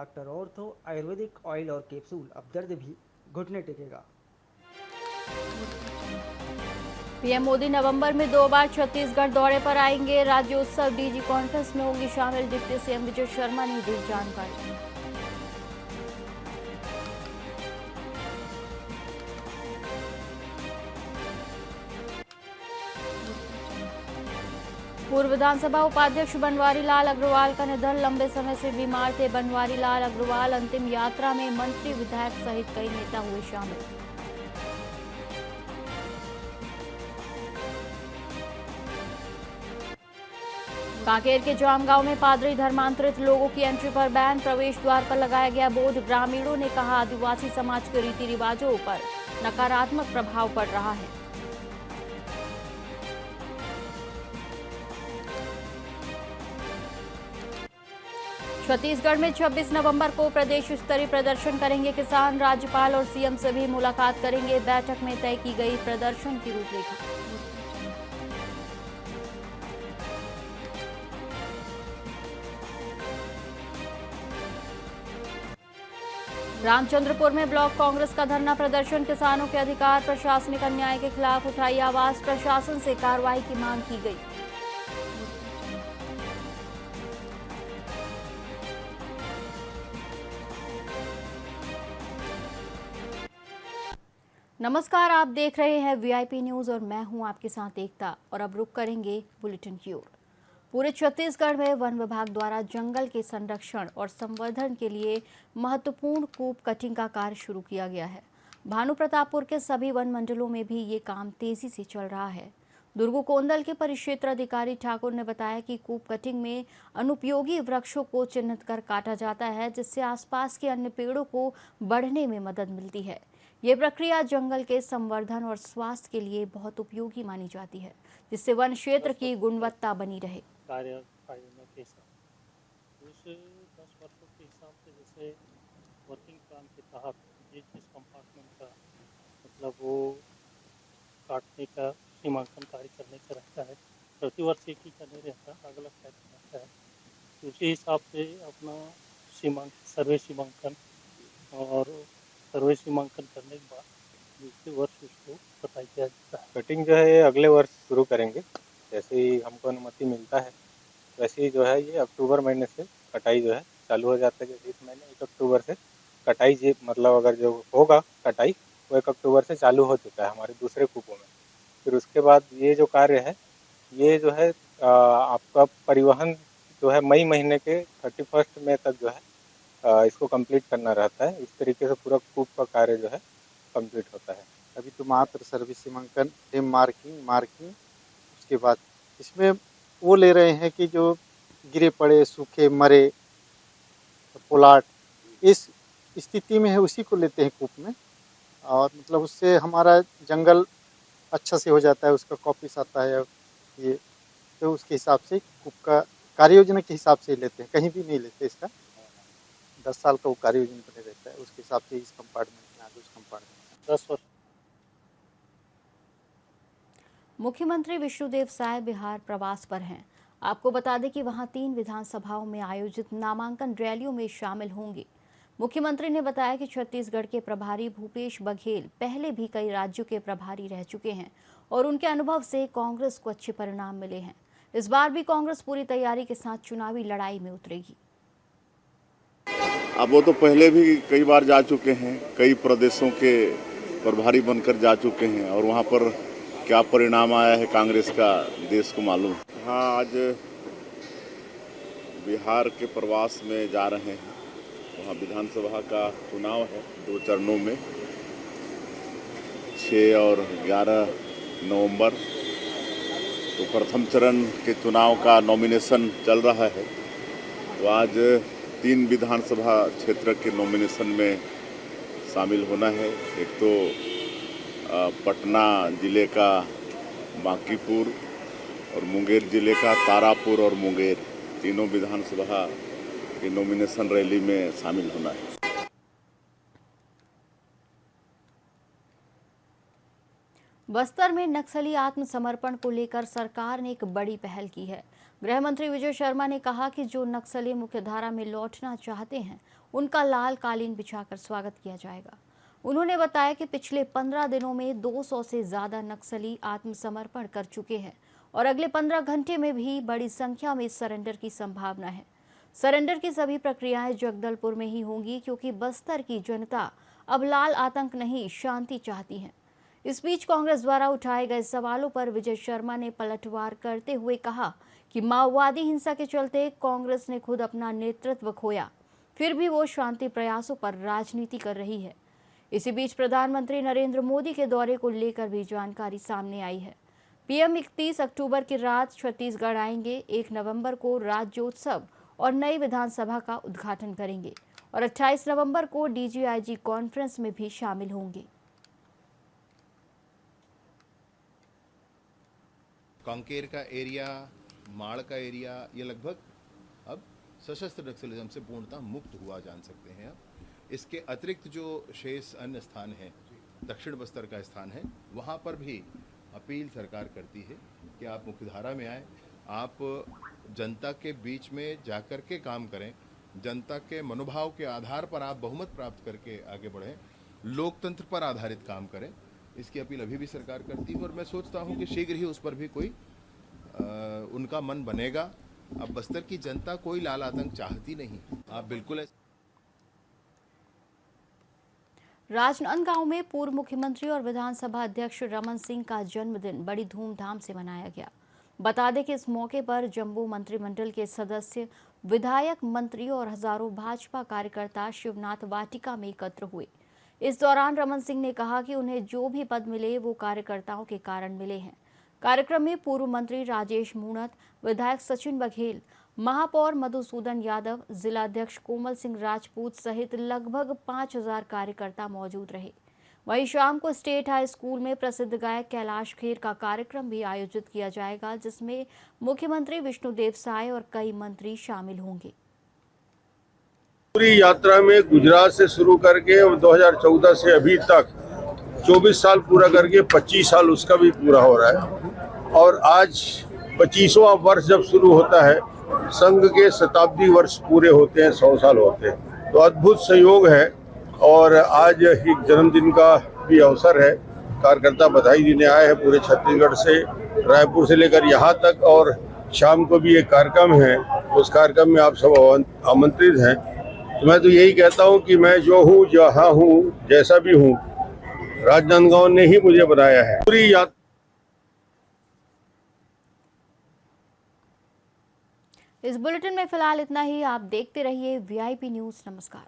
Doctor ortho Ayurvedic oil और capsule. अब दर्द भी घुटने टेकेगा। पीएम मोदी नवंबर में 2 बार छत्तीसगढ़ दौरे पर आएंगे। राज्योत्सव डीजी कॉन्फ्रेंस में होंगी शामिल। डिप्टी सीएम विजय शर्मा ने दी जानकारी। पूर्व विधानसभा उपाध्यक्ष बनवारी लाल अग्रवाल का निधन। लंबे समय से बीमार थे बनवारी लाल अग्रवाल। अंतिम यात्रा में मंत्री विधायक सहित कई नेता हुए शामिल। कांकेर के जामगांव में पादरी धर्मांतरित लोगों की एंट्री पर बैन। प्रवेश द्वार पर लगाया गया बोर्ड। ग्रामीणों ने कहा आदिवासी समाज के रीति रिवाजों पर नकारात्मक प्रभाव पड़ रहा है। छत्तीसगढ़ में 26 नवंबर को प्रदेश स्तरीय प्रदर्शन करेंगे किसान। राज्यपाल और सीएम से भी मुलाकात करेंगे। बैठक में तय की गई प्रदर्शन की रूपरेखा। रामचंद्रपुर में ब्लॉक कांग्रेस का धरना प्रदर्शन। किसानों के अधिकार प्रशासनिक अन्याय के खिलाफ उठाई आवाज। प्रशासन से कार्रवाई की मांग की गई। नमस्कार, आप देख रहे हैं वीआईपी न्यूज और मैं हूं आपके साथ एकता। और अब रुक करेंगे बुलेटिन की ओर। पूरे छत्तीसगढ़ में वन विभाग द्वारा जंगल के संरक्षण और संवर्धन के लिए महत्वपूर्ण कूप कटिंग का कार्य शुरू किया गया है। भानु प्रतापपुर के सभी वन मंडलों में भी ये काम तेजी से चल रहा है। दुर्गुकोंदल के परिक्षेत्र अधिकारी ठाकुर ने बताया कि कूप कटिंग में अनुपयोगी वृक्षों को चिन्हित कर काटा जाता है, जिससे आसपास के अन्य पेड़ों को बढ़ने में मदद मिलती है। ये प्रक्रिया जंगल के संवर्धन और स्वास्थ्य के लिए बहुत उपयोगी मानी जाती है, जिससे वन क्षेत्र की गुणवत्ता बनी रहे। कार्य योजना के हिसाब उस 10 वर्षों के हिसाब से जैसे वर्किंग प्लान के तहत जिस कंपार्टमेंट का मतलब वो काटने का सीमांकन कार्य करने का रहता है, प्रतिवर्ष एक ही का नहीं रहता, अलग अलग टाइप का रहता है। तो उसी हिसाब से अपना सर्वे सीमांकन और सर्वे सीमांकन करने के बाद दूसरे वर्ष उसको कटाई किया जाता है। कटिंग जो है ये अगले वर्ष शुरू करेंगे। जैसे ही हमको अनुमति मिलता है वैसे ही जो है ये अक्टूबर महीने से कटाई जो है चालू हो जाता है। जैसे इस महीने 1 अक्टूबर से कटाई जी मतलब अगर जो होगा कटाई वो 1 अक्टूबर से चालू हो चुका है हमारे दूसरे कूपों में। फिर उसके बाद ये जो कार्य है ये जो है आपका परिवहन जो है मई महीने के 31 मई तक जो है इसको कंप्लीट करना रहता है। इस तरीके से पूरा कूप का कार्य जो है कंप्लीट होता है। अभी तो मात्र सर्विस सीमांकन टेम मार्किंग उसके बाद इसमें वो ले रहे हैं कि जो गिरे पड़े सूखे मरे पोलाट इस स्थिति में है उसी को लेते हैं कूप में, और मतलब उससे हमारा जंगल अच्छा से हो जाता है, उसका कॉपीस आता है। ये तो उसके हिसाब से कूप का कार्य योजना के हिसाब से लेते हैं, कहीं भी नहीं लेते इसका। 10 साल का वो कार्य योजना बने रहता है, उसके हिसाब से इस कंपार्टमेंट में आगे उस कंपार्टमेंट में 10 वर्ष। मुख्यमंत्री विष्णुदेव साय बिहार प्रवास पर हैं। आपको बता दें कि वहां 3 विधानसभाओं में आयोजित नामांकन रैलियों में शामिल होंगे। मुख्यमंत्री ने बताया कि छत्तीसगढ़ के प्रभारी भूपेश बघेल पहले भी कई राज्यों के प्रभारी रह चुके हैं और उनके अनुभव से कांग्रेस को अच्छे परिणाम मिले हैं। इस बार भी कांग्रेस पूरी तैयारी के साथ चुनावी लड़ाई में उतरेगी। अब वो तो पहले भी कई बार जा चुके हैं, कई प्रदेशों के प्रभारी बनकर जा चुके हैं और वहाँ पर क्या परिणाम आया है कांग्रेस का देश को मालूम। हाँ, आज बिहार के प्रवास में जा रहे हैं। वहाँ विधानसभा का चुनाव है 2 चरणों में, 6 और 11 नवंबर। तो प्रथम चरण के चुनाव का नॉमिनेशन चल रहा है। तो आज 3 विधानसभा क्षेत्र के नॉमिनेशन में शामिल होना है। एक तो पटना जिले का बांकीपुर और मुंगेर जिले का तारापुर और मुंगेर, तीनों विधानसभा के नॉमिनेशन रैली में शामिल होना है। बस्तर में नक्सली आत्मसमर्पण को लेकर सरकार ने एक बड़ी पहल की है। गृह मंत्री विजय शर्मा ने कहा कि जो नक्सली मुख्यधारा में लौटना चाहते हैं उनका लाल कालीन बिछाकर स्वागत किया जाएगा। उन्होंने बताया कि पिछले 15 दिनों में 200 से ज्यादा नक्सली आत्मसमर्पण कर चुके हैं और अगले 15 घंटे में भी बड़ी संख्या में सरेंडर की संभावना है। सरेंडर की सभी प्रक्रियाएं जगदलपुर में ही होंगी, क्योंकि बस्तर की जनता अब लाल आतंक नहीं, शांति चाहती है। इस बीच कांग्रेस द्वारा उठाए गए सवालों पर विजय शर्मा ने पलटवार करते हुए कहा कि माओवादी हिंसा के चलते कांग्रेस ने खुद अपना नेतृत्व खोया, फिर भी वो शांति प्रयासों पर राजनीति कर रही है। इसी बीच प्रधानमंत्री नरेंद्र मोदी के दौरे को लेकर भी जानकारी सामने आई है। पीएम 31 अक्टूबर की रात छत्तीसगढ़ आएंगे, 1 नवंबर को राज्योत्सव और नई विधानसभा का उद्घाटन करेंगे और 28 नवंबर को डीजीआईजी कॉन्फ्रेंस में भी शामिल होंगे। कांकेर का एरिया, माड़ का एरिया, ये लगभग अब सशस्त्र नक्सलिज्म से पूर्णतः मुक्त हुआ जान सकते हैं। अब इसके अतिरिक्त जो शेष अन्य स्थान हैं, दक्षिण बस्तर का स्थान है, वहाँ पर भी अपील सरकार करती है कि आप मुख्यधारा में आएँ, आप जनता के बीच में जाकर के काम करें, जनता के मनोभाव के आधार पर आप बहुमत प्राप्त करके आगे बढ़ें, लोकतंत्र पर आधारित काम करें। इसकी अपील अभी भी सरकार करती है और मैं सोचता हूं कि शीघ्र ही उस पर भी कोई उनका मन बनेगा। अब बस्तर की जनता कोई लाल आतंक चाहती नहीं। आप बिल्कुल राजनांदगांव में पूर्व मुख्यमंत्री और विधानसभा अध्यक्ष रमन सिंह का जन्मदिन बड़ी धूमधाम से मनाया गया। बता दें कि इस मौके पर जम्मू मंत्रिमंडल के सदस्य, विधायक, मंत्री और हजारों भाजपा कार्यकर्ता शिवनाथ वाटिका में एकत्र हुए। इस दौरान रमन सिंह ने कहा कि उन्हें जो भी पद मिले वो कार्यकर्ताओं के कारण मिले हैं। कार्यक्रम में पूर्व मंत्री राजेश मूणत, विधायक सचिन बघेल, महापौर मधुसूदन यादव, जिलाध्यक्ष कोमल सिंह राजपूत सहित लगभग 5000 कार्यकर्ता मौजूद रहे। वहीं शाम को स्टेट हाई स्कूल में प्रसिद्ध गायक कैलाश खेर का कार्यक्रम भी आयोजित किया जाएगा, जिसमें मुख्यमंत्री विष्णुदेव साय और कई मंत्री शामिल होंगे। पूरी यात्रा में गुजरात से शुरू करके 2014 से अभी तक 24 साल पूरा करके 25 साल उसका भी पूरा हो रहा है और आज 25वां वर्ष जब शुरू होता है, संघ के शताब्दी वर्ष पूरे होते हैं, 100 साल होते हैं, तो अद्भुत संयोग है। और आज एक जन्मदिन का भी अवसर है। कार्यकर्ता बधाई देने आए हैं पूरे छत्तीसगढ़ से, रायपुर से लेकर यहाँ तक, और शाम को भी एक कार्यक्रम है, उस कार्यक्रम में आप सब आमंत्रित हैं। तो मैं तो यही कहता हूँ कि मैं जो हूँ, जहाँ हूँ, जैसा भी हूँ, राजनांदगांव ने ही मुझे बनाया है। पूरी यात्रा इस बुलेटिन में फिलहाल इतना ही। आप देखते रहिए वीआईपी न्यूज़। नमस्कार।